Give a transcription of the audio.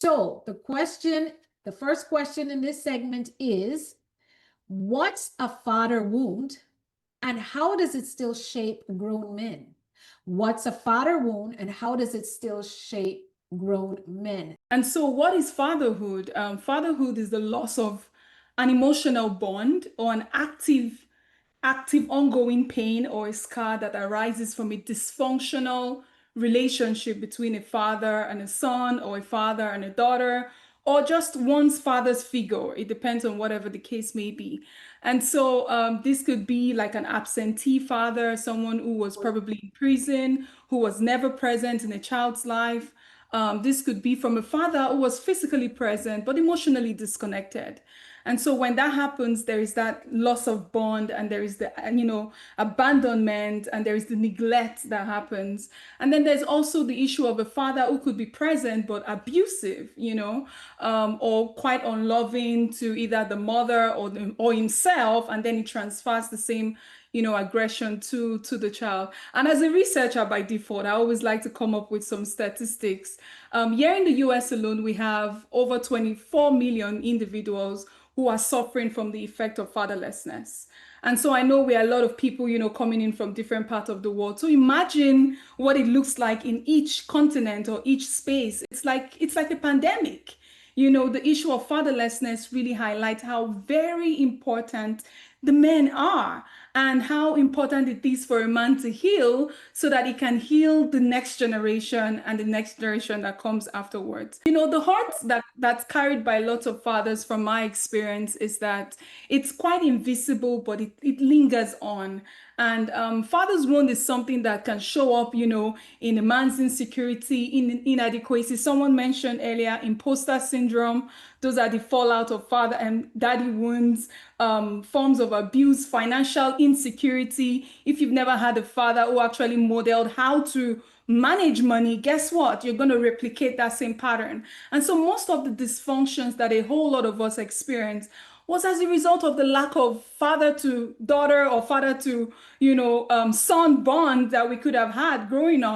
So the first question in this segment is, what's a father wound and how does it still shape grown men? What's a father wound and how does it still shape grown men? And so, what is fatherhood? Fatherhood is the loss of an emotional bond or an active ongoing pain or a scar that arises from a dysfunctional relationship between a father and a son, or a father and a daughter, or just one's father's figure. It depends on whatever the case may be. And so this could be like an absentee father, someone who was probably in prison, who was never present in a child's life. This could be from a father who was physically present but emotionally disconnected. And so when that happens, there is that loss of bond, and there is the, abandonment, and there is the neglect that happens. And then there's also the issue of a father who could be present but abusive, or quite unloving to either the mother or himself, and then he transfers the same aggression to the child. And as a researcher by default, I always like to come up with some statistics. Here in the US alone, we have over 24 million individuals who are suffering from the effect of fatherlessness. And so I know we are a lot of people, coming in from different parts of the world. So imagine what it looks like in each continent or each space. It's like a pandemic. The issue of fatherlessness really highlights how very important the men are, and how important it is for a man to heal so that he can heal the next generation and the next generation that comes afterwards. The heart that's carried by lots of fathers, from my experience, is that it's quite invisible, but it lingers on. And father's wound is something that can show up, in a man's insecurity, in inadequacy. Someone mentioned earlier imposter syndrome. Those are the fallout of father and daddy wounds, forms of abuse, financial insecurity. If you've never had a father who actually modeled how to manage money, guess what? You're going to replicate that same pattern. And so most of the dysfunctions that a whole lot of us experience was as a result of the lack of father to daughter or father to, son bond that we could have had growing up.